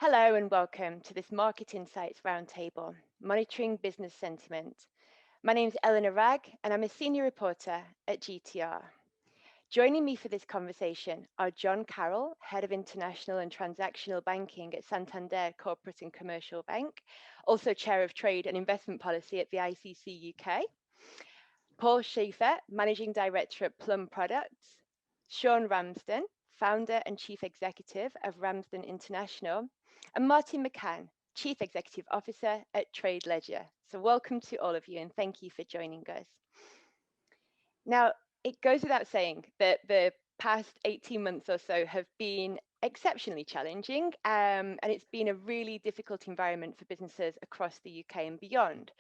Hello and welcome to this Market Insights Roundtable, Monitoring Business Sentiment. My name is Eleanor Ragg and I'm a senior reporter at GTR. Joining me for this conversation are John Carroll, Head of International and Transactional Banking at Santander Corporate and Commercial Bank, also Chair of Trade and Investment Policy at the ICC UK, Paul Schaefer, Managing Director at Plum Products, Sean Ramsden, Founder and Chief Executive of Ramsden International, and Martin McCann, Chief Executive Officer at Trade Ledger. So welcome to all of you and thank you for joining us. Now, it goes without saying that the past 18 months or so have been exceptionally challenging, and it's been a really difficult environment for businesses across the UK and beyond.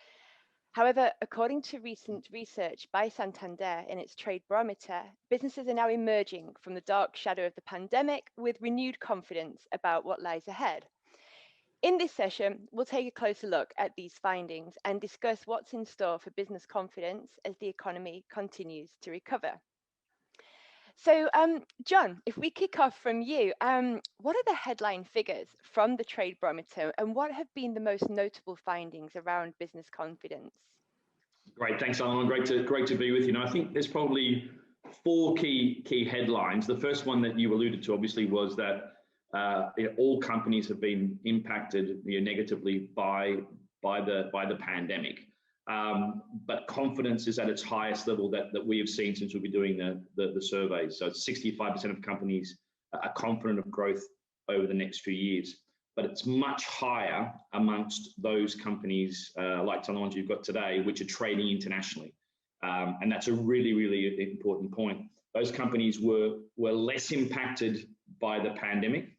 However, according to recent research by Santander in its Trade Barometer, businesses are now emerging from the dark shadow of the pandemic with renewed confidence about what lies ahead. In this session, we'll take a closer look at these findings and discuss what's in store for business confidence as the economy continues to recover. So, John, if we kick off from you, what are the headline figures from the Trade Barometer and what have been the most notable findings around business confidence? Great, thanks, Alan. Great to be with you. Now, I think there's probably four key headlines. The first one that you alluded to, obviously, was that all companies have been impacted negatively by the pandemic. But confidence is at its highest level that we have seen since we've been doing the surveys. So 65% of companies are confident of growth over the next few years. But it's much higher amongst those companies like some of the ones you've got today, which are trading internationally. And that's a really important point. Those companies were less impacted by the pandemic,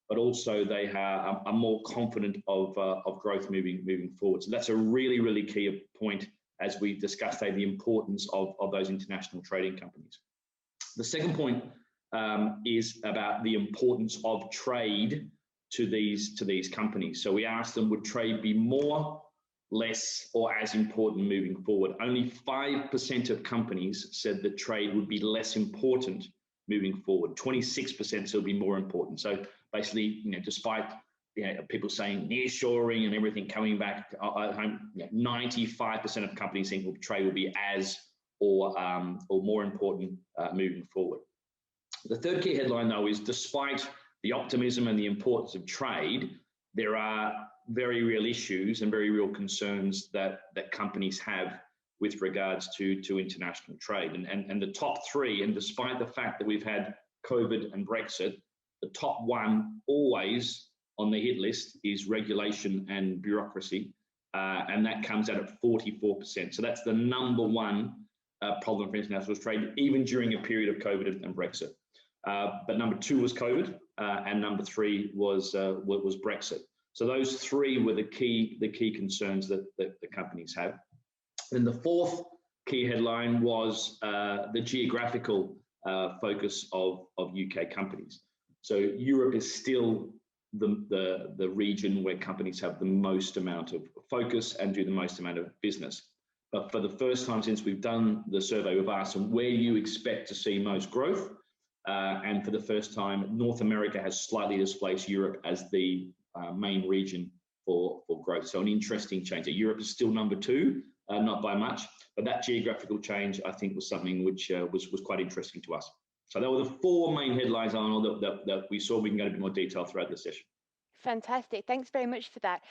but also they are more confident of growth moving forward. So that's a really key point as we discussed today, the importance of those international trading companies. The second point is about the importance of trade to these companies. So we asked them, would trade be more, less, or as important moving forward? Only 5% of companies said that trade would be less important moving forward. 26% said it would be more important. So basically, despite people saying nearshoring and everything coming back, 95% of companies think trade will be as or more important moving forward. The third key headline, though, is despite the optimism and the importance of trade, there are very real issues and very real concerns that companies have with regards to international trade. And the top three, and despite the fact that we've had COVID and Brexit, the top one always on the hit list is regulation and bureaucracy, and that comes out at 44%. So that's the number one problem for international trade, even during a period of COVID and Brexit. But number two was COVID, and number three was Brexit. So those three were the key concerns that the companies have. And the fourth key headline was the geographical focus of UK companies. So Europe is still the region where companies have the most amount of focus and do the most amount of business. But for the first time since we've done the survey, we've asked them where you expect to see most growth. And for the first time, North America has slightly displaced Europe as the main region for growth. So an interesting change. So Europe is still number two, not by much, but that geographical change, I think, was something which was quite interesting to us. So there were the four main headlines, Arnold, that we saw. We can go into more detail throughout the session. Fantastic. Thanks very much for that.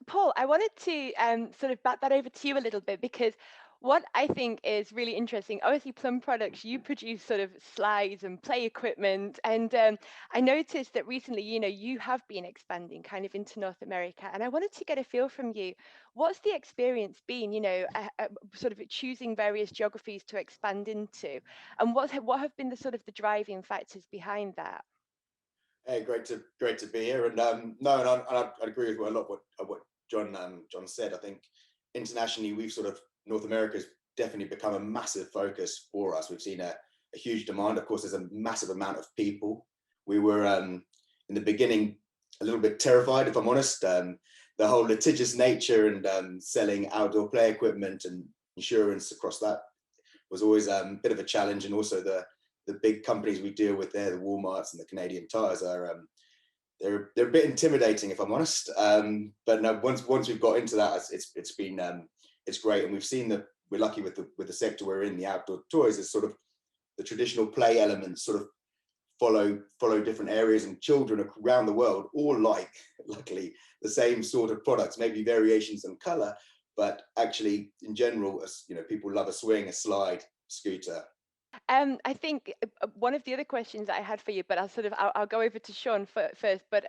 Paul, I wanted to sort of bat that over to you a little bit because what I think is really interesting, obviously Plum Products, you produce sort of slides and play equipment. And I noticed that recently, you have been expanding kind of into North America. And I wanted to get a feel from you. What's the experience been, sort of choosing various geographies to expand into? And what have been the sort of the driving factors behind that? Hey, great to be here. And I agree with a lot of what John said. I think internationally, North America has definitely become a massive focus for us. We've seen a huge demand. Of course, there's a massive amount of people. We were in the beginning a little bit terrified, if I'm honest. The whole litigious nature and selling outdoor play equipment and insurance across that was always a bit of a challenge. And also the big companies we deal with there, the Walmarts and the Canadian Tires, they're a bit intimidating, if I'm honest. But no, once we've got into that, it's been it's great, and we've seen that we're lucky with the sector we're in, the outdoor toys. Is sort of the traditional play elements sort of follow different areas, and children around the world all like, luckily, the same sort of products, maybe variations in color, but actually in general, you know, people love a swing, a slide, scooter. I think one of the other questions that I had for you, but I'll go over to Sean first, but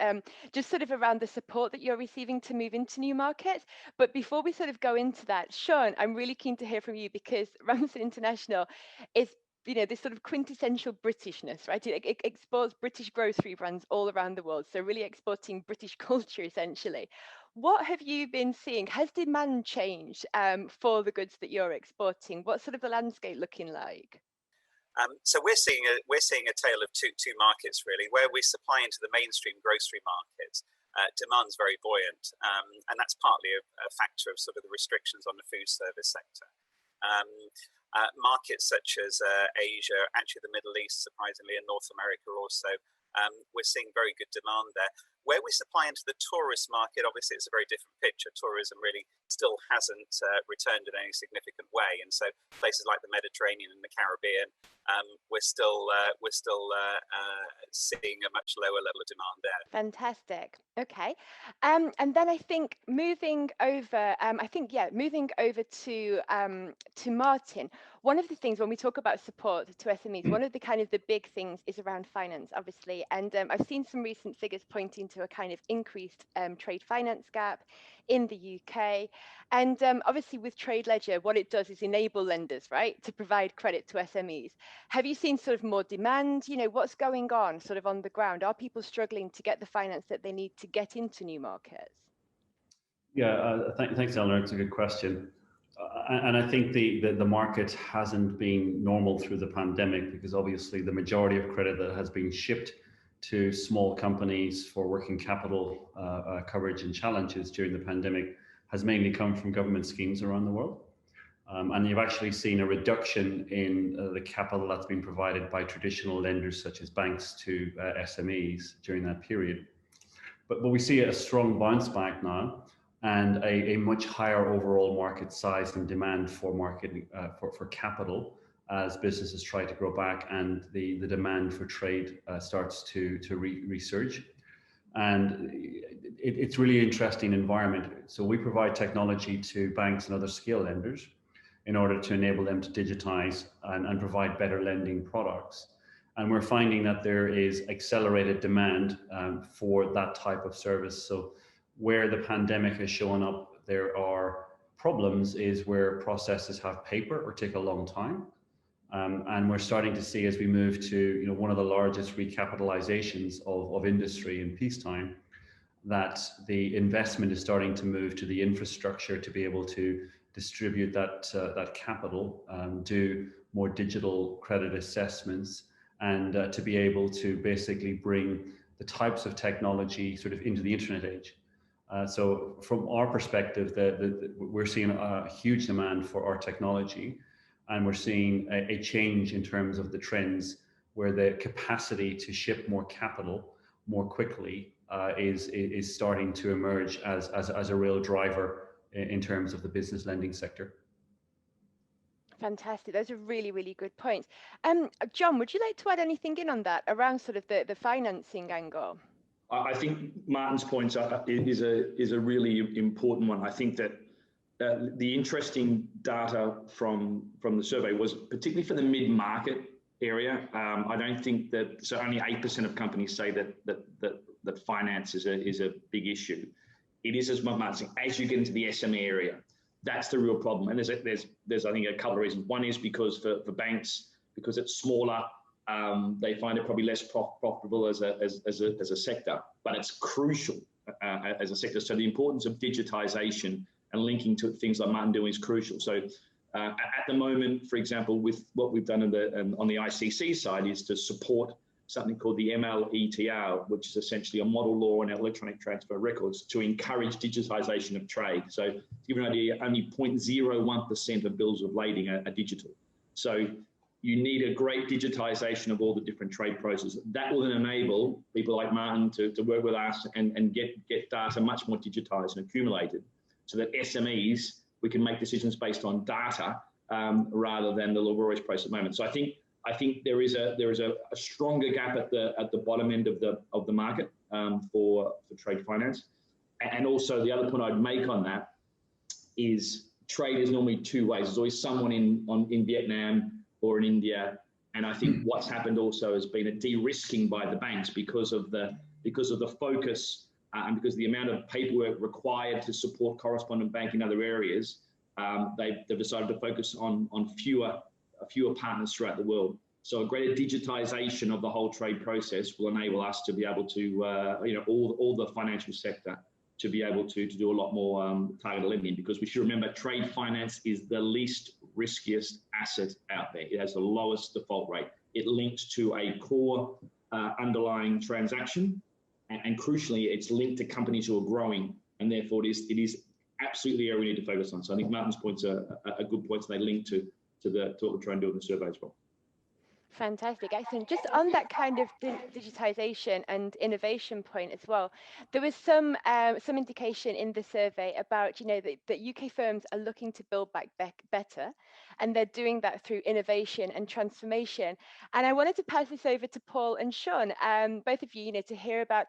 just sort of around the support that you're receiving to move into new markets. But before we sort of go into that, Sean, I'm really keen to hear from you, because Ramsden International is, you know, this sort of quintessential Britishness, right? It exports British grocery brands all around the world, so really exporting British culture essentially. What have you been seeing? Has demand changed for the goods that you're exporting? What's sort of the landscape looking like? So we're seeing a tale of two markets really, where we supply into the mainstream grocery markets. Demand's very buoyant, and that's partly a factor of sort of the restrictions on the food service sector. Markets such as Asia, actually the Middle East, surprisingly, and North America also, we're seeing very good demand there. Where we supply into the tourist market, obviously it's a very different picture. Tourism really still hasn't returned in any significant way, and so places like the Mediterranean and the Caribbean, we're still seeing a much lower level of demand there. Fantastic. Okay. And then I think moving over, to Martin. One of the things when we talk about support to SMEs, one of the kind of the big things is around finance, obviously. And I've seen some recent figures pointing to a kind of increased trade finance gap in the UK. And obviously with Trade Ledger, what it does is enable lenders, right, to provide credit to SMEs. Have you seen sort of more demand? You know, what's going on sort of on the ground? Are people struggling to get the finance that they need to get into new markets? Yeah, thanks, Eleanor. It's a good question. And I think the market hasn't been normal through the pandemic, because obviously the majority of credit that has been shipped to small companies for working capital coverage and challenges during the pandemic has mainly come from government schemes around the world. And you've actually seen a reduction in the capital that's been provided by traditional lenders such as banks to SMEs during that period. But we see a strong bounce back now, and a much higher overall market size and demand for marketing for capital as businesses try to grow back, and the demand for trade starts to resurge. And it's really interesting environment. So we provide technology to banks and other scale lenders in order to enable them to digitize and provide better lending products. And we're finding that there is accelerated demand for that type of service. So where the pandemic has shown up, there are problems is where processes have paper or take a long time. And we're starting to see, as we move to, you know, one of the largest recapitalizations of industry in peacetime, that the investment is starting to move to the infrastructure to be able to distribute that capital, do more digital credit assessments, and to be able to basically bring the types of technology sort of into the internet age. So from our perspective, we're seeing a huge demand for our technology, and we're seeing a change in terms of the trends where the capacity to ship more capital more quickly is starting to emerge as a real driver in terms of the business lending sector. Fantastic. Those are really, really good points. John, would you like to add anything in on that around sort of the financing angle? I think Martin's points is a really important one. I think that the interesting data from the survey was particularly for the mid-market area. I don't think that, so only 8% of companies say that finance is a big issue. It is, as Martin said, as you get into the SME area, that's the real problem. And there's I think a couple of reasons. One is because for banks, because it's smaller, they find it probably less profitable as a sector, but it's crucial as a sector. So the importance of digitization and linking to things like Martin doing is crucial. So at the moment, for example, with what we've done on the ICC side is to support something called the MLETR, which is essentially a model law and electronic transfer records to encourage digitization of trade. So to give you an idea, only 0.01% of bills of lading are digital. So you need a great digitization of all the different trade processes. That will then enable people like Martin to work with us and get data much more digitized and accumulated, so that SMEs, we can make decisions based on data rather than the laborious process at the moment. So I think there is a stronger gap at the bottom end of the market for trade finance. And also the other point I'd make on that is trade is normally two ways. There's always someone in Vietnam or in India, and I think what's happened also has been a de-risking by the banks because of the focus and because of the amount of paperwork required to support correspondent bank in other areas. They've decided to focus on fewer partners throughout the world. So a greater digitization of the whole trade process will enable us to be able to, all the financial sector to be able to do a lot more targeted lending, because we should remember trade finance is the least riskiest asset out there. It has the lowest default rate. It links to a core underlying transaction, and crucially, it's linked to companies who are growing, and therefore it is absolutely area we need to focus on. So I think Martin's points are a good point. So they link to what we're trying to do in the survey as well. Fantastic, excellent. Just on that kind of digitization and innovation point as well, there was some indication in the survey about that UK firms are looking to build back better, and they're doing that through innovation and transformation. And I wanted to pass this over to Paul and Sean, both of you, to hear about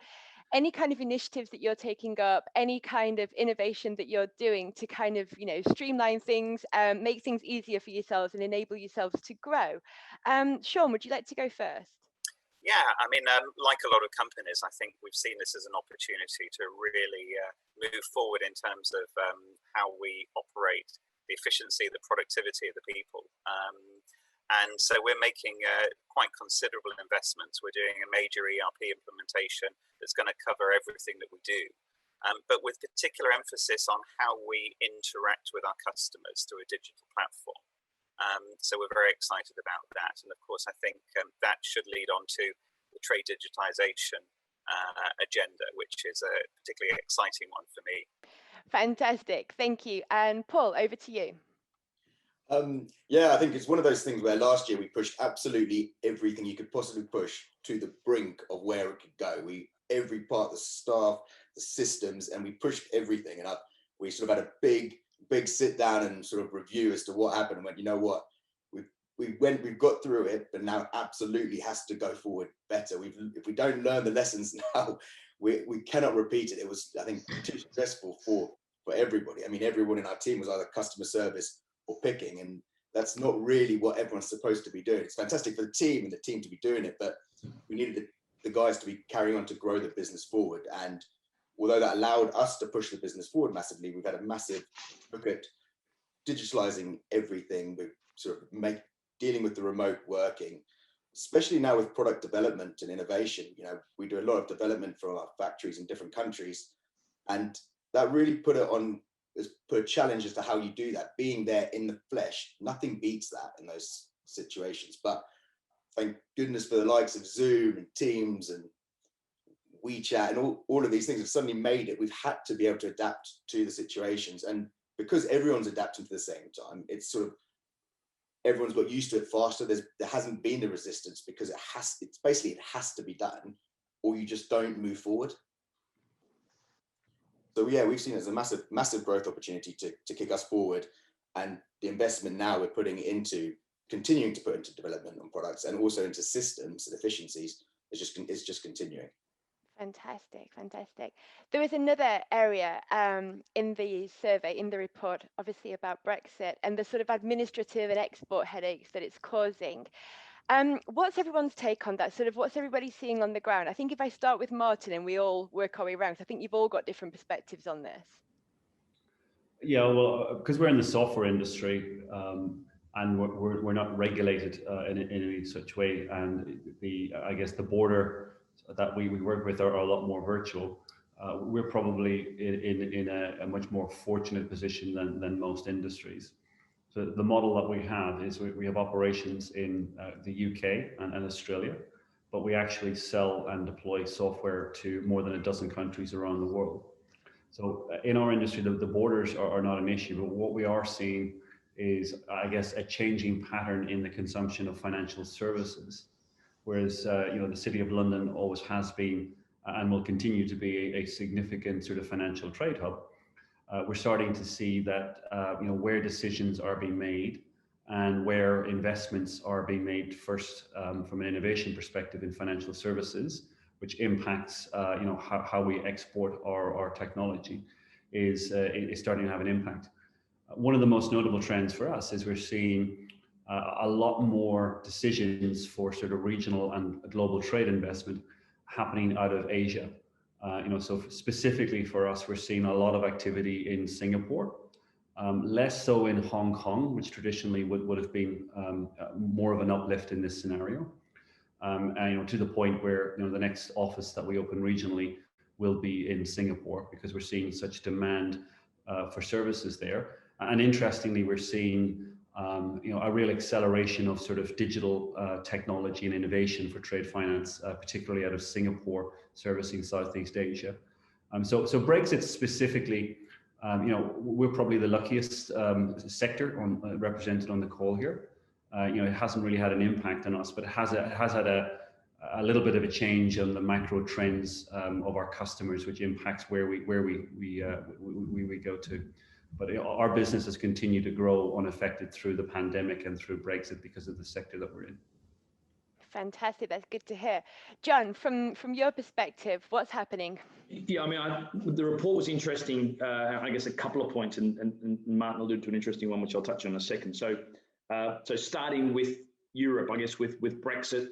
any kind of initiatives that you're taking up, any kind of innovation that you're doing to kind of, streamline things, make things easier for yourselves and enable yourselves to grow. Sean, would you like to go first? Yeah, I mean, like a lot of companies, I think we've seen this as an opportunity to really move forward in terms of how we operate, the efficiency, the productivity of the people. And so we're making quite considerable investments. We're doing a major ERP implementation that's going to cover everything that we do, but with particular emphasis on how we interact with our customers through a digital platform. So we're very excited about that. And of course, I think that should lead on to the trade digitization agenda, which is a particularly exciting one for me. Fantastic. Thank you. And Paul, over to you. Yeah, I think it's one of those things where last year we pushed absolutely everything you could possibly push to the brink of where it could go. Every part, the staff, the systems, and we pushed everything. And we sort of had a big sit down and sort of review as to what happened, and went, you know what, we've got through it, but now absolutely has to go forward better. If we don't learn the lessons now, we cannot repeat it. It was, I think, too stressful for everybody. I mean, everyone in our team was either customer service or picking, and that's not really what everyone's supposed to be doing. It's fantastic for the team and the team to be doing it, but we needed the guys to be carrying on to grow the business forward. And although that allowed us to push the business forward massively, we've had a massive look at digitalizing everything. We're sort of dealing with the remote working, especially now with product development and innovation. We do a lot of development from our factories in different countries, and that really put a challenge as to how you do that. Being there in the flesh, nothing beats that in those situations. But thank goodness for the likes of Zoom and Teams and WeChat and all of these things have suddenly made it. We've had to be able to adapt to the situations, and because everyone's adapting to the same time, it's sort of everyone's got used to it faster. There hasn't been the resistance because it has to be done, or you just don't move forward. So yeah, we've seen it as a massive growth opportunity to kick us forward, and the investment now we're putting into continuing to put into development on products and also into systems and efficiencies is just continuing. Fantastic. There was another area in the survey, in the report, obviously about Brexit and the sort of administrative and export headaches that it's causing. What's everyone's take on that? Sort of what's everybody seeing on the ground? I think if I start with Martin and we all work our way around, I think you've all got different perspectives on this. Yeah, well, because we're in the software industry and we're not regulated in any such way, and I guess the border that we work with are a lot more virtual. We're probably in a much more fortunate position than most industries. So the model that we have is we have operations in the UK and Australia, but we actually sell and deploy software to more than a dozen countries around the world. So in our industry, the borders are not an issue, but what we are seeing is, I guess, a changing pattern in the consumption of financial services. Whereas, the City of London always has been and will continue to be a significant sort of financial trade hub. We're starting to see that, where decisions are being made and where investments are being made first from an innovation perspective in financial services, which impacts, how we export our technology, is starting to have an impact. One of the most notable trends for us is we're seeing a lot more decisions for sort of regional and global trade investment happening out of Asia. So specifically for us, we're seeing a lot of activity in Singapore, less so in Hong Kong, which traditionally would have been more of an uplift in this scenario. And, to the point where, the next office that we open regionally will be in Singapore, because we're seeing such demand for services there. And interestingly, we're seeing a real acceleration of sort of digital technology and innovation for trade finance, particularly out of Singapore, servicing Southeast Asia. So Brexit specifically, we're probably the luckiest sector represented on the call here. It hasn't really had an impact on us, but it has had a little bit of a change on the macro trends of our customers, which impacts where we go to. But our business has continued to grow unaffected through the pandemic and through Brexit because of the sector that we're in. Fantastic, that's good to hear. John, from your perspective, what's happening? Yeah, I mean, the report was interesting. I guess a couple of points, and Martin alluded to an interesting one, which I'll touch on in a second. So starting with Europe, I guess with Brexit,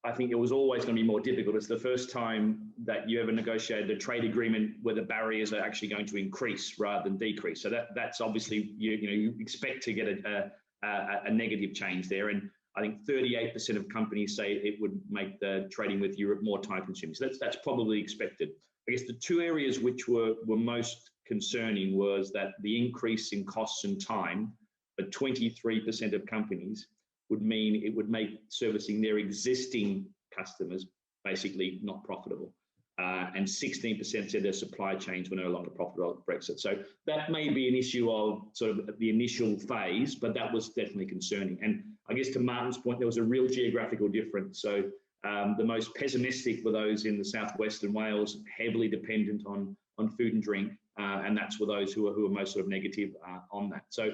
I think it was always going to be more difficult. It's the first time that you ever negotiated a trade agreement where the barriers are actually going to increase rather than decrease. So that's obviously, you expect to get a negative change there. And I think 38% of companies say it would make the trading with Europe more time consuming. So that's probably expected. I guess the two areas which were most concerning was that the increase in costs and time for 23% of companies would mean it would make servicing their existing customers basically not profitable. And 16% said their supply chains were no longer profitable at Brexit. So that may be an issue of sort of the initial phase, but that was definitely concerning. And I guess to Martin's point, there was a real geographical difference. So the most pessimistic were those in the southwest and Wales, heavily dependent on food and drink, and that's for those who are most sort of negative on that. So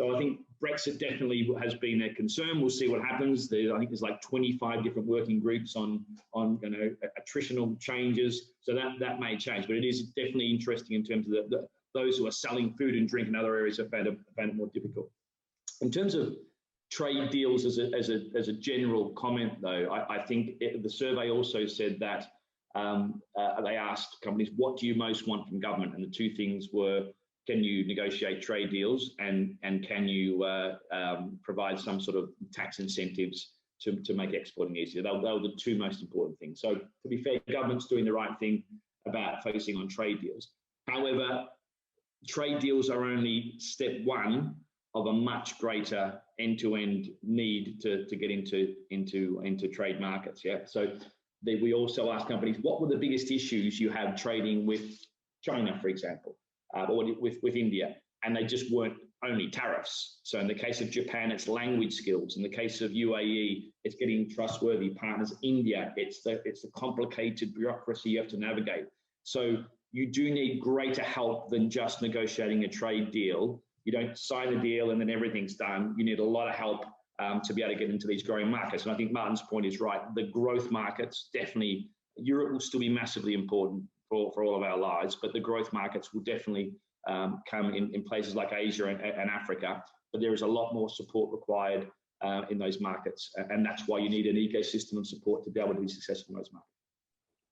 I think Brexit definitely has been a concern. We'll see what happens. I think there's like 25 different working groups on attritional changes. So that may change, but it is definitely interesting in terms of those who are selling food and drink in other areas have found it more difficult. In terms of trade deals as a general comment, though, I think the survey also said that they asked companies, what do you most want from government? And the two things were, can you negotiate trade deals, and can you provide some sort of tax incentives to make exporting easier? They were the two most important things. So to be fair, government's doing the right thing about focusing on trade deals. However, trade deals are only step one of a much greater end-to-end need to get into trade markets. Yeah. So we also ask companies, what were the biggest issues you had trading with China, for example? Or with India, and they just weren't only tariffs. So in the case of Japan, it's language skills. In the case of UAE, it's getting trustworthy partners. India, it's the complicated bureaucracy you have to navigate. So you do need greater help than just negotiating a trade deal. You don't sign a deal and then everything's done. You need a lot of help to be able to get into these growing markets. And I think Martin's point is right. The growth markets, definitely, Europe will still be massively important for all of our lives, but the growth markets will definitely come in places like Asia and Africa, but there is a lot more support required in those markets, and that's why you need an ecosystem of support to be able to be successful in those markets.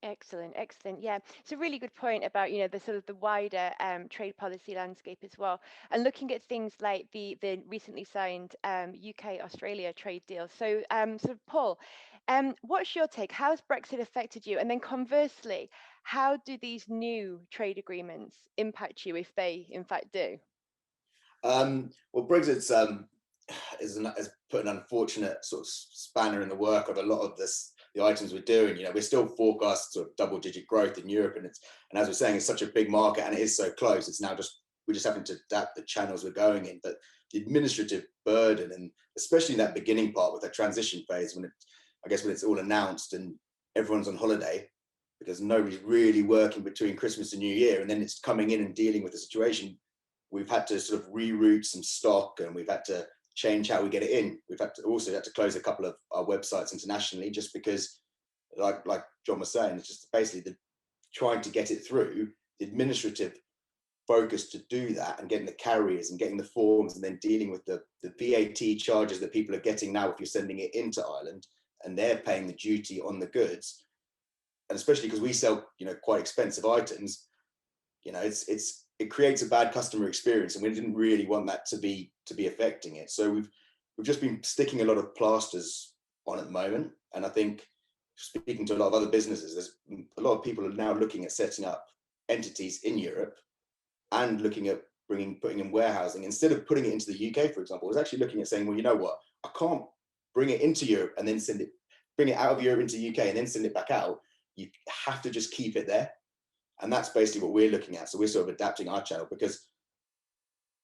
Excellent. Yeah, it's a really good point about the sort of the wider trade policy landscape as well, and looking at things like the recently signed UK-Australia trade deal. So Paul, what's your take? How has Brexit affected you? And then conversely, how do these new trade agreements impact you, if they in fact do? Well, Brexit's has put an unfortunate sort of spanner in the work of a lot of the items we're doing. We're still forecast sort of double-digit growth in Europe, and as we're saying, it's such a big market and it is so close. It's now just we're just having to adapt the channels we're going in. But the administrative burden, and especially in that beginning part with that transition phase, when I guess when it's all announced and everyone's on holiday, because nobody's really working between Christmas and New Year, and then it's coming in and dealing with the situation. We've had to sort of reroute some stock, and we've had to change how we get it in. We've had to close a couple of our websites internationally, just because, like John was saying, it's just basically trying to get it through, the administrative focus to do that, and getting the carriers and getting the forms, and then dealing with the VAT charges that people are getting now if you're sending it into Ireland, and they're paying the duty on the goods. And especially because we sell, quite expensive items, it creates a bad customer experience, and we didn't really want that to be affecting it. So we've just been sticking a lot of plasters on at the moment. And I think, speaking to a lot of other businesses, there's a lot of people are now looking at setting up entities in Europe and looking at putting in warehousing instead of putting it into the UK, for example. I was actually looking at saying, well, you know what, I can't bring it into Europe and then bring it out of Europe into UK and then send it back out. You have to just keep it there. And that's basically what we're looking at. So we're sort of adapting our channel, because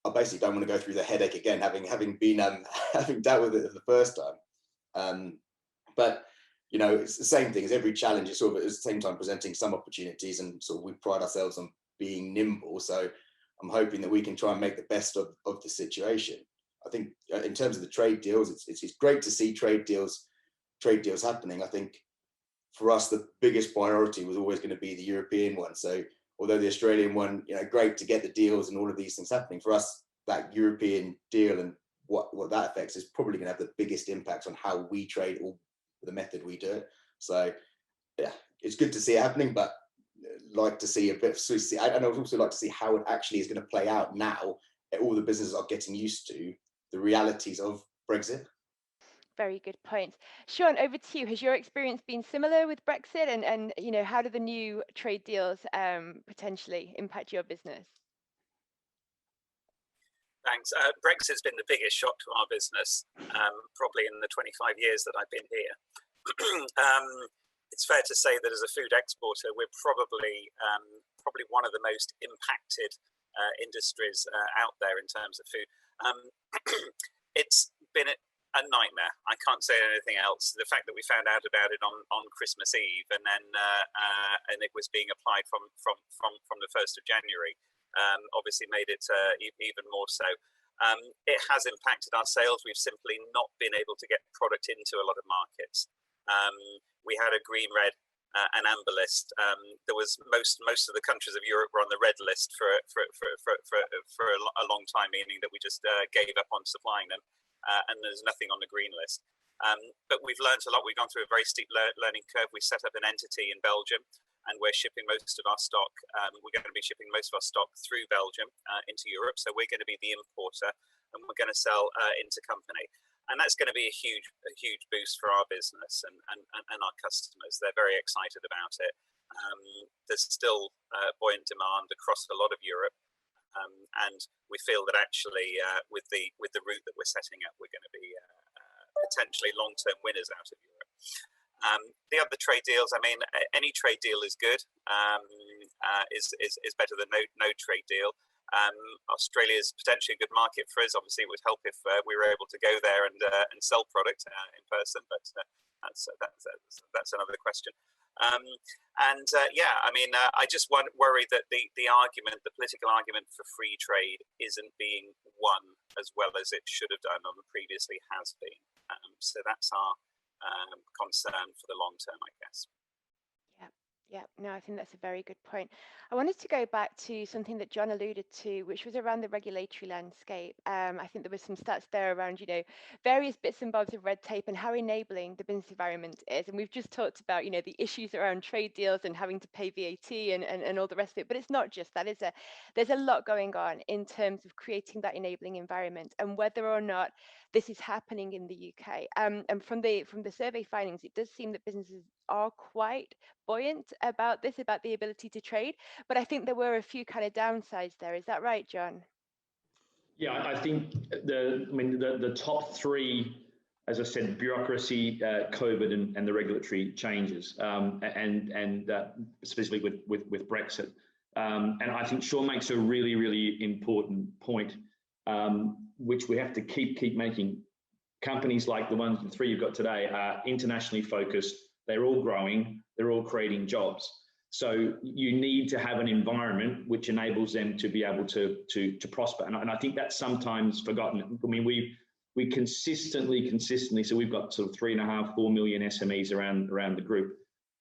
I basically don't want to go through the headache again, having been having dealt with it the first time. But it's the same thing as every challenge. It's sort of at the same time presenting some opportunities, and sort of we pride ourselves on being nimble. So I'm hoping that we can try and make the best of the situation. I think in terms of the trade deals, it's great to see trade deals happening. I think for us, the biggest priority was always going to be the European one. So although the Australian one, great to get the deals and all of these things happening, for us, that European deal and what that affects is probably going to have the biggest impact on how we trade, or the method we do it. So yeah, it's good to see it happening, but like to see a bit of, and I'd also like to see how it actually is going to play out now. All the businesses are getting used to the realities of Brexit. Very good point. Sean, over to you. Has your experience been similar with Brexit, and how do the new trade deals potentially impact your business? Thanks. Brexit's been the biggest shock to our business, probably in the 25 years that I've been here. It's fair to say that as a food exporter, we're probably one of the most impacted industries out there in terms of food. It's been a nightmare. I can't say anything else. The fact that we found out about it on Christmas Eve, and then and it was being applied from the 1st of January, obviously made it even more so. It has impacted our sales. We've simply not been able to get product into a lot of markets. We had a green, red, and amber list. There was most of the countries of Europe were on the red list for a long time, meaning that we just gave up on supplying them. And there's nothing on the green list. But we've learned a lot. We've gone through a very steep learning curve. We set up an entity in Belgium, and we're shipping most of our stock. We're going to be shipping most of our stock through Belgium into Europe. So we're going to be the importer, and we're going to sell intercompany. And that's going to be a huge boost for our business and our customers. They're very excited about it. There's still buoyant demand across a lot of Europe. And we feel that actually with the route that we're setting up, we're going to be potentially long-term winners out of Europe. The other trade deals, I mean, any trade deal is good, is better than no trade deal. Australia is potentially a good market for us. Obviously, it would help if we were able to go there and sell product in person, but that's another question. Yeah, I mean, I just worry that the political argument for free trade isn't being won as well as it should have done or previously has been. So that's our concern for the long term, I guess. Yeah, no, I think that's a very good point. I wanted to go back to something that John alluded to, which was around the regulatory landscape. I think there was some stats there around, various bits and bobs of red tape and how enabling the business environment is. And we've just talked about, the issues around trade deals and having to pay VAT and all the rest of it. But it's not just that. There's a lot going on in terms of creating that enabling environment, and whether or not this is happening in the UK. And from the survey findings, it does seem that businesses are quite buoyant about this, about the ability to trade. But I think there were a few kind of downsides there. Is that right, John? Yeah, I think the top three, as I said, bureaucracy, COVID, and the regulatory changes, and specifically with Brexit. And I think Sean makes a really, really important point, which we have to keep making. Companies like the ones, the three you've got today, are internationally focused. They're all growing. They're all creating jobs. So you need to have an environment which enables them to be able to prosper. And I think that's sometimes forgotten. I mean, we consistently, so we've got sort of 3.5, 4 million SMEs around the group.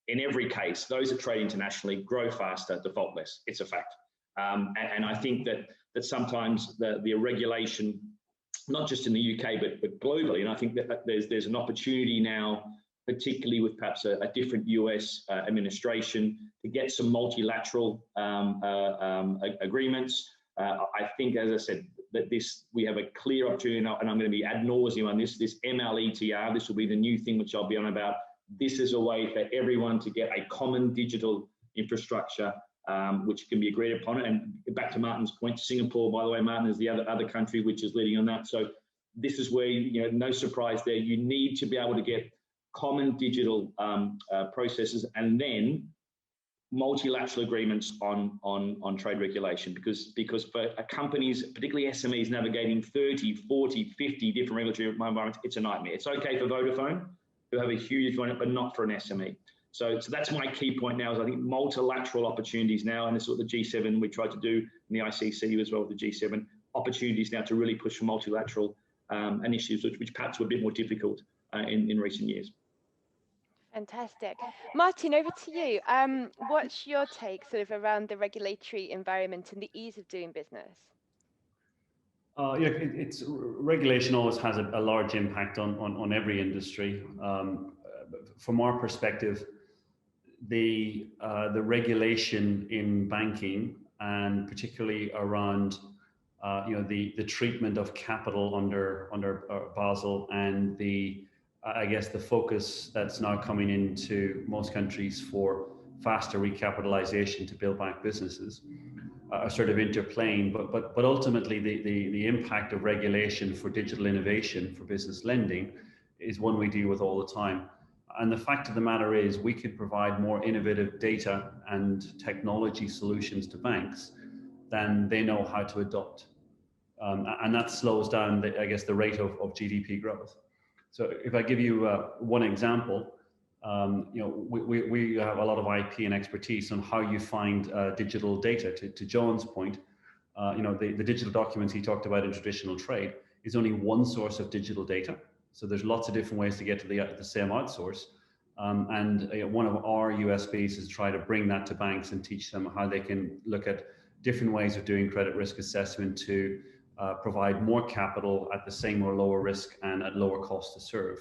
In every case, those that trade internationally grow faster, default less. It's a fact. And I think that sometimes the regulation, not just in the UK, but globally, and I think that there's an opportunity now, particularly with perhaps a different US administration, to get some multilateral agreements. I think, as I said, that we have a clear opportunity now, and I'm going to be ad nauseum on this MLETR. This will be the new thing which I'll be on about. This is a way for everyone to get a common digital infrastructure, which can be agreed upon. And back to Martin's point, Singapore, by the way, Martin, is the other country which is leading on that. So this is where, no surprise there, you need to be able to get common digital processes, and then multilateral agreements on trade regulation, because for companies, particularly SMEs, navigating 30, 40, 50 different regulatory environments, it's a nightmare. It's okay for Vodafone, who have a huge one, but not for an SME. So that's my key point now, is I think multilateral opportunities now, and this is what the G7 we tried to do in the ICC as well, the G7, opportunities now to really push for multilateral initiatives, which perhaps were a bit more difficult in recent years. Fantastic. Martin, over to you. What's your take sort of around the regulatory environment and the ease of doing business? Yeah, regulation always has a large impact on every industry. From our perspective, the regulation in banking, and particularly around the treatment of capital under Basel, and I guess the focus that's now coming into most countries for faster recapitalization to build back businesses, are sort of interplaying, but ultimately the impact of regulation for digital innovation for business lending is one we deal with all the time. And the fact of the matter is, we could provide more innovative data and technology solutions to banks than they know how to adopt, and that slows down the rate of GDP growth. So if I give you one example, we have a lot of IP and expertise on how you find digital data. To John's point, the digital documents he talked about in traditional trade is only one source of digital data. So there's lots of different ways to get to the same outsource. And one of our USPs is try to bring that to banks and teach them how they can look at different ways of doing credit risk assessment to provide more capital at the same or lower risk and at lower cost to serve.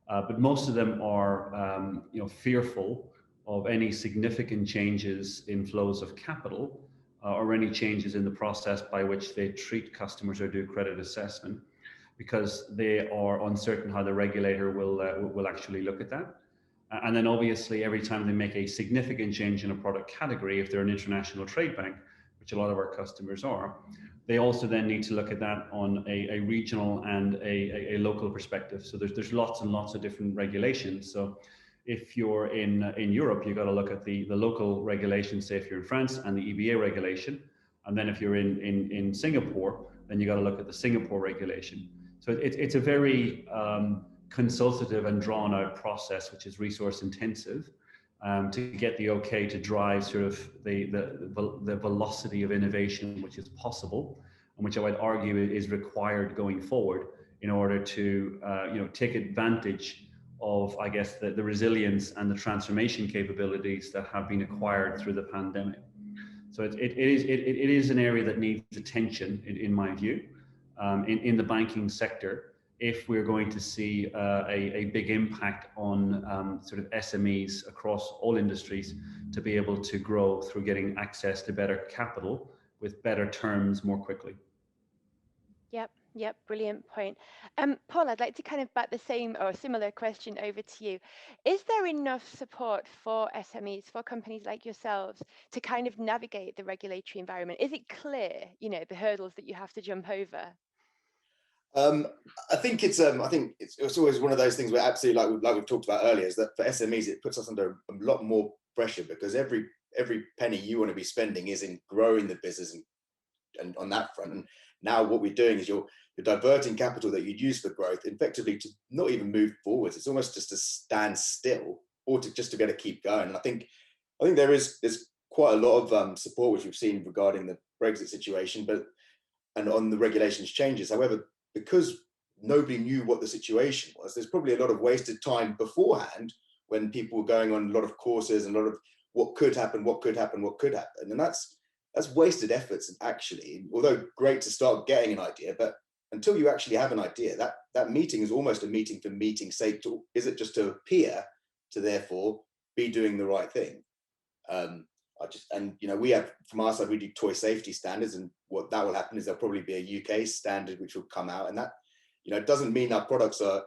But most of them are fearful of any significant changes in flows of capital or any changes in the process by which they treat customers or do credit assessment, because they are uncertain how the regulator will actually look at that. And then obviously every time they make a significant change in a product category, if they're an international trade bank, which a lot of our customers are, they also then need to look at that on a regional and a local perspective. So there's lots and lots of different regulations. So if you're in Europe, you've got to look at the local regulations, say if you're in France, and the EBA regulation. And then if you're in Singapore, then you got to look at the Singapore regulation. So it's a very consultative and drawn out process, which is resource intensive, to get the okay to drive sort of the velocity of innovation which is possible, and which I would argue is required going forward in order to take advantage of, I guess, the resilience and the transformation capabilities that have been acquired through the pandemic. So it is an area that needs attention, in my view, in the banking sector, if we're going to see a big impact on sort of SMEs across all industries to be able to grow through getting access to better capital with better terms more quickly. Yep, brilliant point. Paul, I'd like to kind of bat the same or similar question over to you. Is there enough support for SMEs, for companies like yourselves, to kind of navigate the regulatory environment? Is it clear, the hurdles that you have to jump over? I think it's always one of those things where absolutely, like we've talked about earlier, is that for SMEs it puts us under a lot more pressure, because every every penny you want to be spending is in growing the business and on that front. And now what we're doing is you're diverting capital that you'd use for growth effectively to not even move forwards. It's almost just to stand still or to just to be able to keep going. And I think there's quite a lot of support which we've seen regarding the Brexit situation, and on the regulations changes. However, because nobody knew what the situation was, there's probably a lot of wasted time beforehand when people were going on a lot of courses and a lot of what could happen, and that's wasted efforts. And actually, although great to start getting an idea, but until you actually have an idea, that meeting is almost a meeting for meeting's sake. Is it just to appear to therefore be doing the right thing? We have, from our side, we do toy safety standards, and what that will happen is there'll probably be a UK standard which will come out, and that, it doesn't mean our products are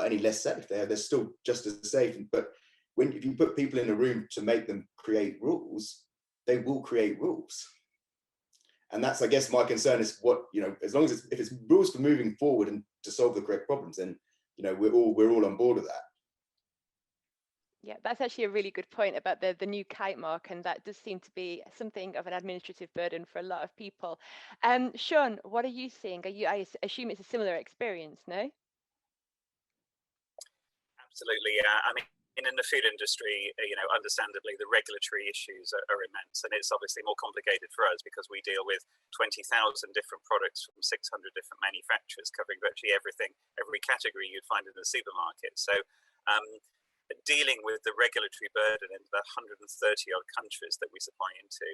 any less safe. They're still just as safe. But if you put people in a room to make them create rules, they will create rules. And that's, I guess, my concern is what, as long as if it's rules for moving forward and to solve the correct problems, then we're all on board with that. Yeah, that's actually a really good point about the new kite mark, and that does seem to be something of an administrative burden for a lot of people. Sean, what are you seeing? I assume it's a similar experience, no? Absolutely, yeah. I mean, in the food industry, understandably, the regulatory issues are immense, and it's obviously more complicated for us because we deal with 20,000 different products from 600 different manufacturers, covering virtually everything, every category you'd find in the supermarket. So, dealing with the regulatory burden in the 130 odd countries that we supply into,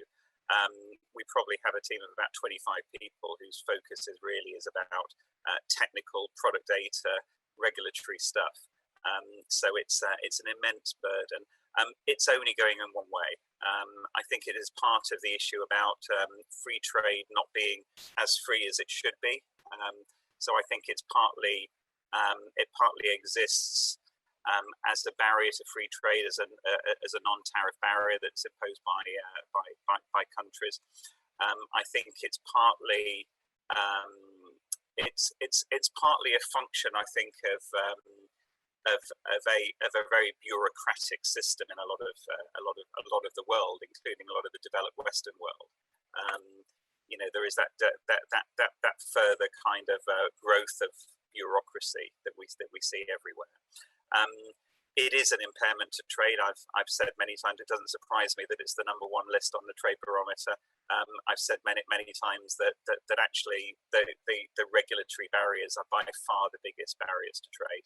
we probably have a team of about 25 people whose focus is about technical product data, regulatory stuff. So it's an immense burden. It's only going in one way. I think it is part of the issue about free trade not being as free as it should be. So I think it's partly exists as a barrier to free trade, as a non-tariff barrier that's imposed by countries. I think it's partly it's partly a function, I think, of a very bureaucratic system in a lot of the world, including a lot of the developed Western world. There is that further kind of growth of bureaucracy that we see everywhere. It is an impairment to trade. I've said many times, it doesn't surprise me that it's the #1 list on the Trade Barometer. I've said many times that actually the regulatory barriers are by far the biggest barriers to trade.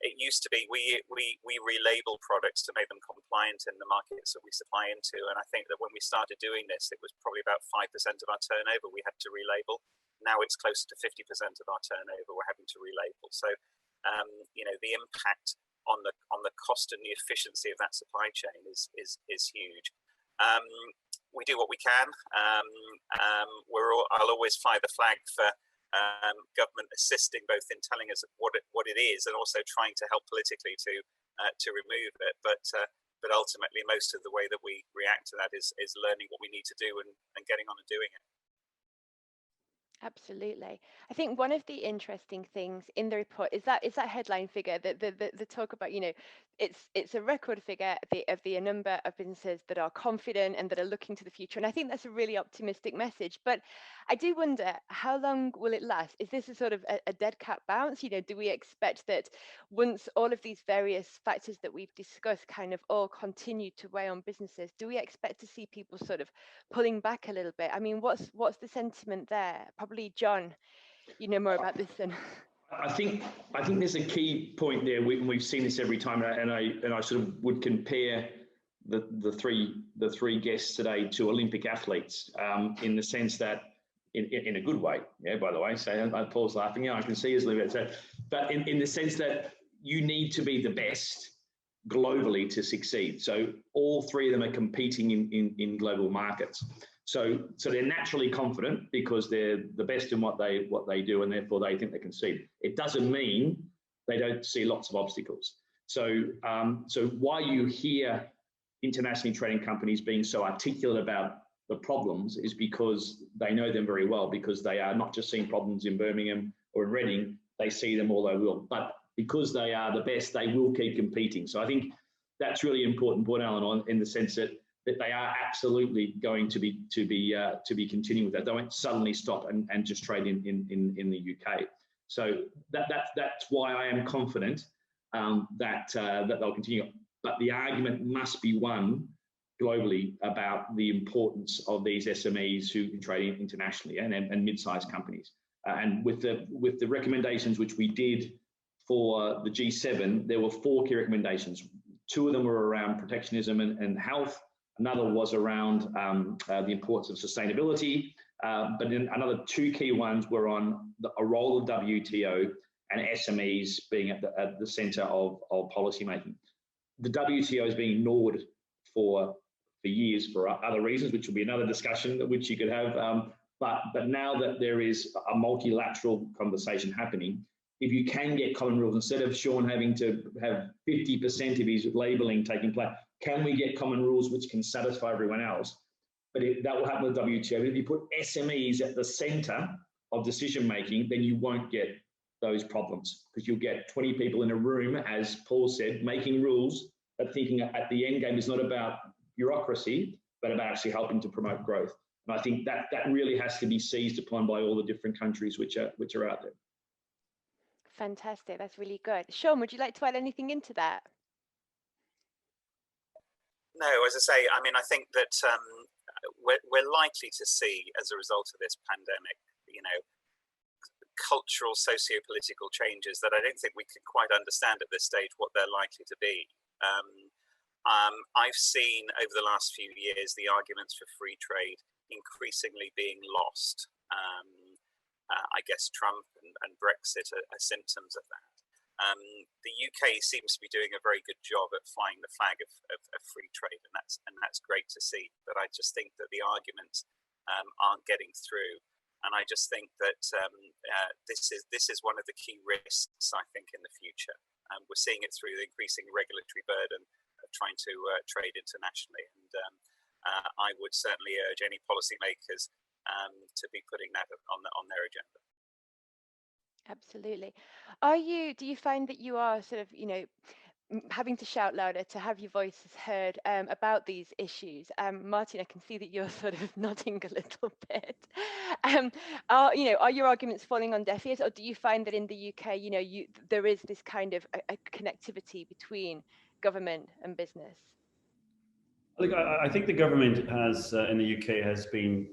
It used to be we relabel products to make them compliant in the markets that we supply into, and I think that when we started doing this, it was probably about 5% of our turnover we had to relabel. Now it's closer to 50% of our turnover we're having to relabel. So the impact on the cost and the efficiency of that supply chain is huge. We do what we can. I'll always fly the flag for government assisting both in telling us what it is and also trying to help politically to remove it. But ultimately, most of the way that we react to that is learning what we need to do and getting on and doing it. Absolutely. I think one of the interesting things in the report is that headline figure, the talk about, it's a record figure of the number of businesses that are confident and that are looking to the future. And I think that's a really optimistic message. But I do wonder, how long will it last? Is this a sort of a dead cat bounce? Do we expect that once all of these various factors that we've discussed kind of all continue to weigh on businesses, do we expect to see people sort of pulling back a little bit? I mean, what's the sentiment there? Probably John, you know more about this than. I think there's a key point there. We've seen this every time, and I sort of would compare the three guests today to Olympic athletes in the sense that in a good way. Yeah, by the way, so Paul's laughing. Yeah, I can see us living it. So, but in the sense that you need to be the best globally to succeed. So all three of them are competing in global markets. So they're naturally confident because they're the best in what they do, and therefore they think they can succeed. It doesn't mean they don't see lots of obstacles. So why you hear internationally trading companies being so articulate about the problems is because they know them very well, because they are not just seeing problems in Birmingham or in Reading, they see them all over the world. But because they are the best, they will keep competing. So I think that's really important point, Alan, on in the sense that they are absolutely going to be continuing with that. They won't suddenly stop and just trade in the UK. So that's why I am confident that they'll continue. But the argument must be won globally about the importance of these SMEs who can trade internationally and mid-sized companies. And with the recommendations which we did for the G7, there were 4 key recommendations. 2 of them were around protectionism and health. Another was around the importance of sustainability. But then another 2 key ones were on a role of WTO and SMEs being at the center of policy making. The WTO is being ignored for years for other reasons, which will be another discussion which you could have. But now that there is a multilateral conversation happening, if you can get common rules, instead of Sean having to have 50% of his labelling taking place, can we get common rules which can satisfy everyone else? But that will happen with WTO. If you put SMEs at the centre of decision making, then you won't get those problems, because you'll get 20 people in a room, as Paul said, making rules, but thinking at the end game is not about bureaucracy, but about actually helping to promote growth. And I think that really has to be seized upon by all the different countries which are out there. Fantastic. That's really good. Sean, would you like to add anything into that? No, as I say, I mean, I think that we're likely to see, as a result of this pandemic, cultural, socio-political changes that I don't think we can quite understand at this stage what they're likely to be. I've seen over the last few years the arguments for free trade increasingly being lost. I guess Trump and Brexit are symptoms of that. The UK seems to be doing a very good job at flying the flag of free trade, and that's great to see. But I just think that the arguments aren't getting through, and I just think that this is one of the key risks, I think, in the future. We're seeing it through the increasing regulatory burden of trying to trade internationally, and I would certainly urge any policymakers to be putting that on their agenda. Absolutely. Do you find that you are sort of, having to shout louder to have your voices heard about these issues? Martin, I can see that you're sort of nodding a little bit. Are your arguments falling on deaf ears, or do you find that in the UK, there is this kind of a connectivity between government and business? Look, I think the government has, in the UK, has been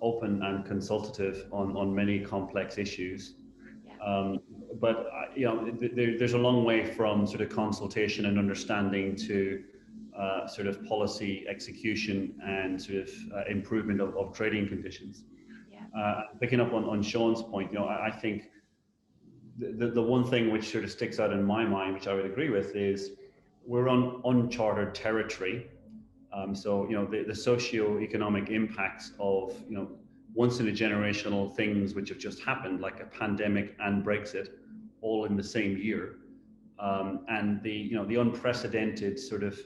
open and consultative on many complex issues. Yeah. But there's a long way from sort of consultation and understanding to sort of policy execution and sort of improvement of trading conditions. Yeah. Picking up on Sean's point, I think the one thing which sort of sticks out in my mind, which I would agree with, is we're on uncharted territory. So the socio-economic impacts of once in a generational things which have just happened, like a pandemic and Brexit, all in the same year, and the unprecedented sort of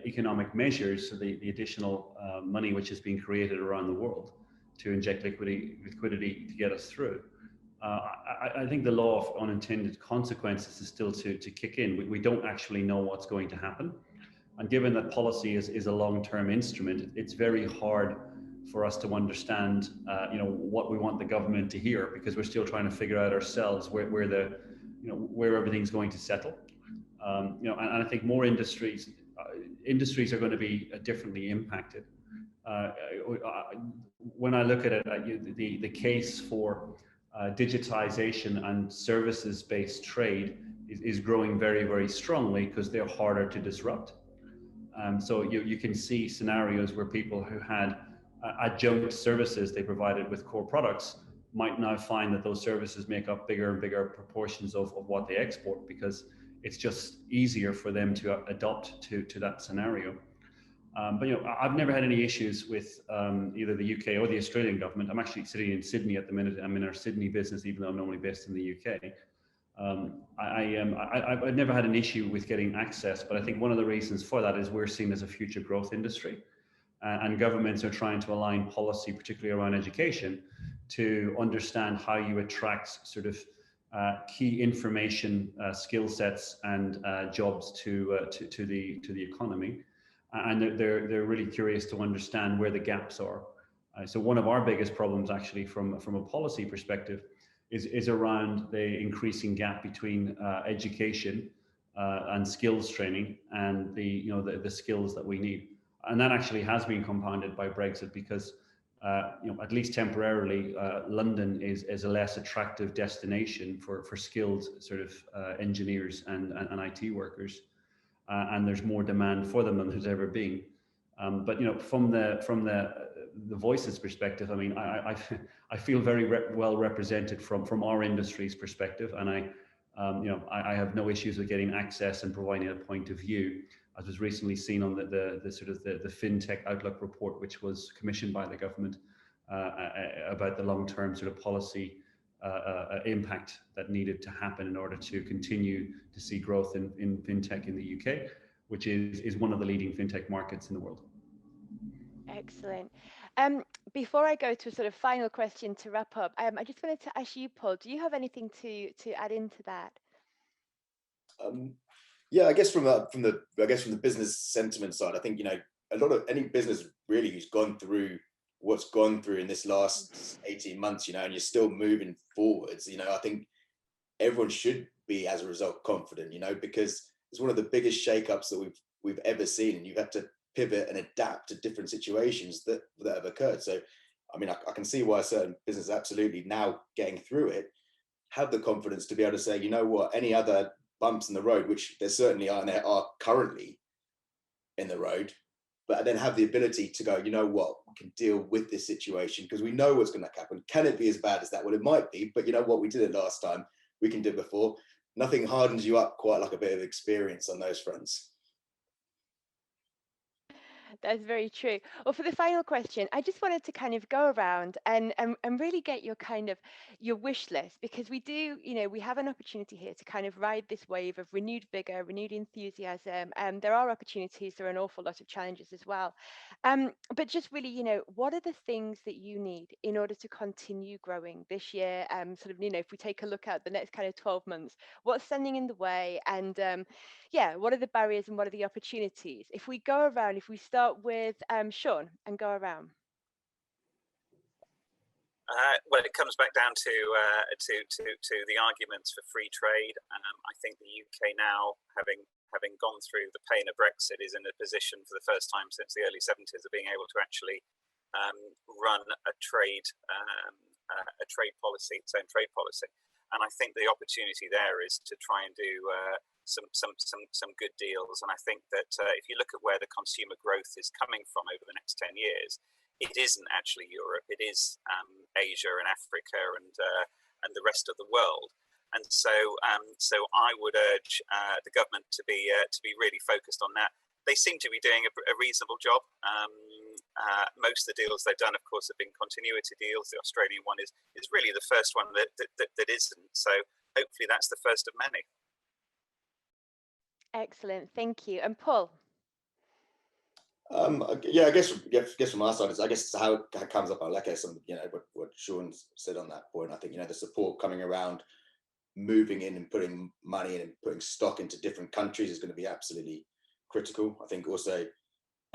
economic measures, so the additional money which is being created around the world to inject liquidity to get us through. I think the law of unintended consequences is still to kick in. We don't actually know what's going to happen. And given that policy is a long-term instrument, it's very hard for us to understand, what we want the government to hear, because we're still trying to figure out ourselves where everything's going to settle. And I think more industries are going to be differently impacted. When I look at it, the case for digitization and services-based trade is growing very, very strongly because they're harder to disrupt. So you can see scenarios where people who had adjunct services they provided with core products might now find that those services make up bigger and bigger proportions of what they export, because it's just easier for them to adopt to that scenario. But I've never had any issues with either the UK or the Australian government. I'm actually sitting in Sydney at the minute. I'm in our Sydney business, even though I'm normally based in the UK. I've never had an issue with getting access, but I think one of the reasons for that is we're seen as a future growth industry, and governments are trying to align policy, particularly around education, to understand how you attract sort of key information skill sets and jobs to the economy, and they're really curious to understand where the gaps are. So one of our biggest problems, actually, from a policy perspective, is around the increasing gap between education and skills training and the skills that we need, and that actually has been compounded by Brexit because at least temporarily, London is a less attractive destination for skilled sort of engineers and IT workers, and there's more demand for them than there's ever been. But from the Voices perspective, I mean, I feel very well represented from our industry's perspective, and I have no issues with getting access and providing a point of view, as was recently seen on the sort of the FinTech Outlook report, which was commissioned by the government about the long-term sort of policy impact that needed to happen in order to continue to see growth in FinTech in the UK, which is one of the leading FinTech markets in the world. Excellent. Before I go to a sort of final question to wrap up, I just wanted to ask you, Paul, do you have anything to add into that? Yeah, I guess from the business sentiment side, I think a lot of any business really who's gone through what's gone through in this last 18 months, and you're still moving forwards, I think everyone should be as a result confident, because it's one of the biggest shakeups that we've ever seen, and you've had to pivot and adapt to different situations that have occurred. So, I mean, I can see why certain businesses absolutely now getting through it have the confidence to be able to say, you know what, any other bumps in the road, which there certainly are, and there are currently in the road, but then have the ability to go, you know what, we can deal with this situation because we know what's going to happen. Can it be as bad as that? Well, it might be, but you know what, we did it last time, we can do it before. Nothing hardens you up quite like a bit of experience on those fronts. That's very true. Well, for the final question, I just wanted to kind of go around and really get your kind of your wish list, because we do, we have an opportunity here to kind of ride this wave of renewed vigor, renewed enthusiasm. There are opportunities, there are an awful lot of challenges as well. But just really, what are the things that you need in order to continue growing this year? Sort of, if we take a look at the next kind of 12 months, what's standing in the way? And yeah, what are the barriers and what are the opportunities? If we go around, if we start with Sean and go around. Well, it comes back down to the arguments for free trade. I think the UK now, having gone through the pain of Brexit, is in a position for the first time since the early 70s of being able to actually run a trade policy, its own trade policy. And I think the opportunity there is to try and do some good deals. And I think that if you look at where the consumer growth is coming from over the next 10 years, it isn't actually Europe. It is Asia and Africa and the rest of the world. And so I would urge the government to be really focused on that. They seem to be doing a reasonable job. Most of the deals they've done, of course, have been continuity deals. The Australian one is really the first one that isn't. So hopefully that's the first of many. Excellent, thank you. And Paul? Yeah, I guess from our side, I guess how it comes up. I like what Sean said on that point. I think the support coming around, moving in and putting money in and putting stock into different countries is going to be absolutely critical. I think also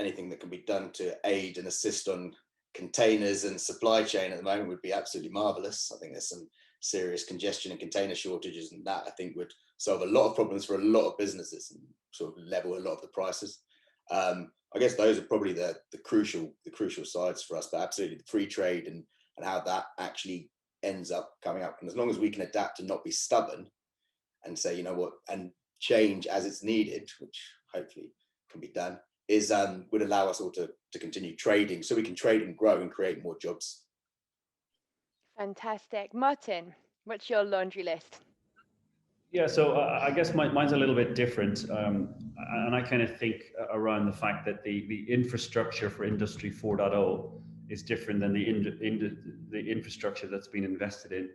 anything that can be done to aid and assist on containers and supply chain at the moment would be absolutely marvelous. I think there's some serious congestion and container shortages, and that I think would solve a lot of problems for a lot of businesses and sort of level a lot of the prices. I guess those are probably the crucial sides for us, but absolutely the free trade and how that actually ends up coming up. And as long as we can adapt and not be stubborn and say, you know what, and change as it's needed, which hopefully can be done, is would allow us all to continue trading so we can trade and grow and create more jobs. Fantastic. Martin, what's your laundry list? Yeah, so I guess mine's a little bit different, and I kind of think around the fact that the infrastructure for Industry 4.0 is different than the infrastructure that's been invested in,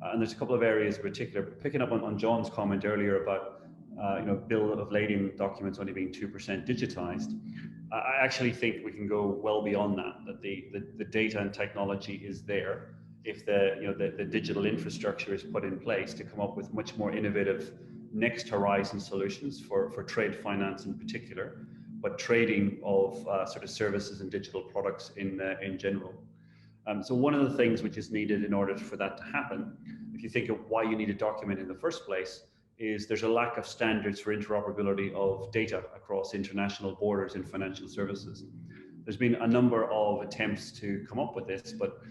and there's a couple of areas in particular. Picking up on John's comment earlier about bill of lading documents only being 2% digitized, I actually think we can go well beyond that. That the data and technology is there. if the digital infrastructure is put in place to come up with much more innovative next horizon solutions for trade finance in particular, but trading of sort of services and digital products in general. So one of the things which is needed in order for that to happen, if you think of why you need a document in the first place, is there's a lack of standards for interoperability of data across international borders in financial services. There's been a number of attempts to come up with this, but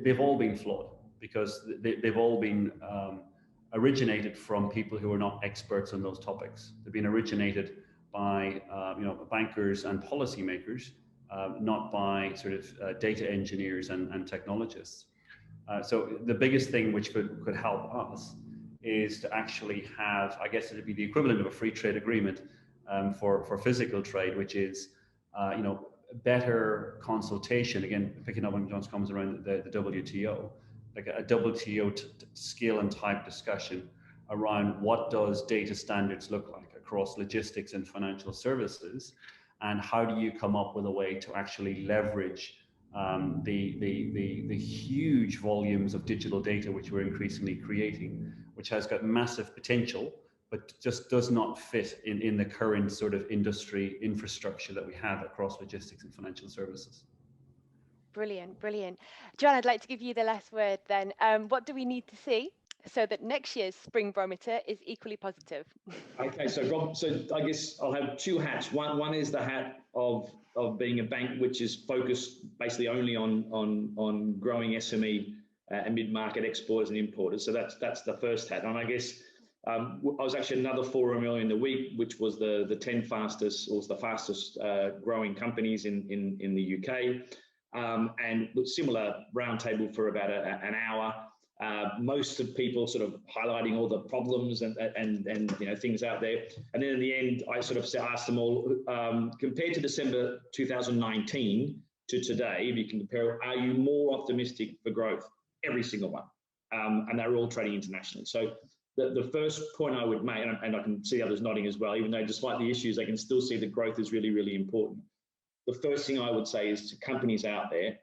they've all been flawed because they've all been originated from people who are not experts on those topics. They've been originated by bankers and policymakers, not by sort of data engineers and technologists. So the biggest thing which could help us is to actually have, I guess it'd be the equivalent of a free trade agreement for physical trade, which is better consultation, again, picking up on John's comments around the WTO, like a WTO scale and type discussion around what does data standards look like across logistics and financial services, and how do you come up with a way to actually leverage the huge volumes of digital data which we're increasingly creating, which has got massive potential, but just does not fit in the current sort of industry infrastructure that we have across logistics and financial services. Brilliant, brilliant. John, I'd like to give you the last word then. What do we need to see so that next year's spring barometer is equally positive? Okay, so Rob, I guess I'll have two hats. One is the hat of being a bank which is focused basically only on growing SME and mid-market exporters and importers. So that's the first hat. And I guess I was actually another forum earlier in the week, which was the 10 fastest or the fastest growing companies in the UK, and similar roundtable for about an hour. Most of people sort of highlighting all the problems and things out there. And then in the end, I sort of asked them all, compared to December 2019 to today, if you can compare, are you more optimistic for growth? Every single one. And they're all trading internationally. So the first point I would make, and I can see others nodding as well, even though despite the issues, they can still see that growth is really, really important. The first thing I would say is to companies out there,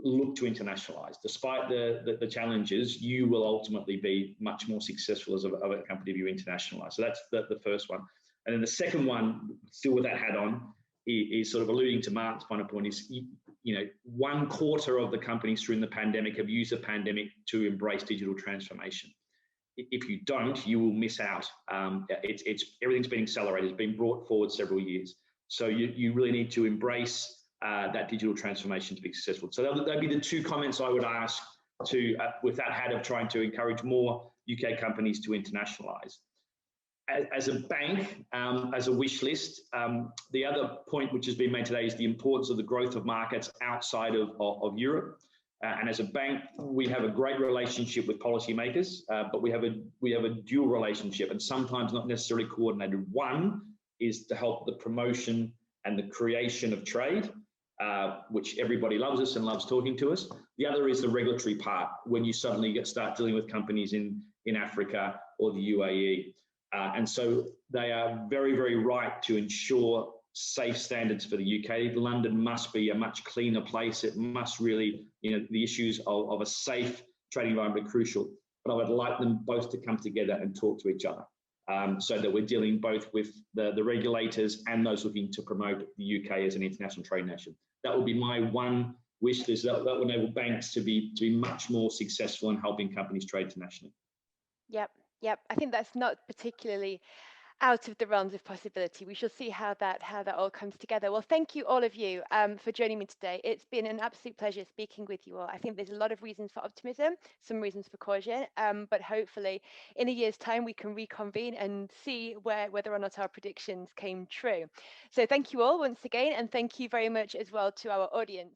look to internationalize. Despite the challenges, you will ultimately be much more successful as a company if you internationalize. So that's the first one. And then the second one, still with that hat on, is sort of alluding to Mark's final point, is 1/4 of the companies during the pandemic have used the pandemic to embrace digital transformation. If you don't, you will miss out. Everything's been accelerated. It's been brought forward several years. So you really need to embrace that digital transformation to be successful. So that'd be the two comments I would ask to, with that hat of trying to encourage more UK companies to internationalize. As a bank, as a wish list, the other point which has been made today is the importance of the growth of markets outside of Europe. And as a bank, we have a great relationship with policymakers, but we have a dual relationship, and sometimes not necessarily coordinated. One is to help the promotion and the creation of trade, which everybody loves us and loves talking to us. The other is the regulatory part, when you suddenly start dealing with companies in Africa or the UAE. And so they are very, very right to ensure safe standards for the UK. London must be a much cleaner place. It must really, the issues of a safe trading environment are crucial. But I would like them both to come together and talk to each other, so that we're dealing both with the regulators and those looking to promote the UK as an international trade nation. That would be my one wish list. That will enable banks to be much more successful in helping companies trade internationally. Yep. I think that's not particularly out of the realms of possibility. We shall see how that all comes together. Well, thank you all of you for joining me today. It's been an absolute pleasure speaking with you all. I think there's a lot of reasons for optimism, some reasons for caution, but hopefully in a year's time we can reconvene and see whether or not our predictions came true. So thank you all once again, and thank you very much as well to our audience.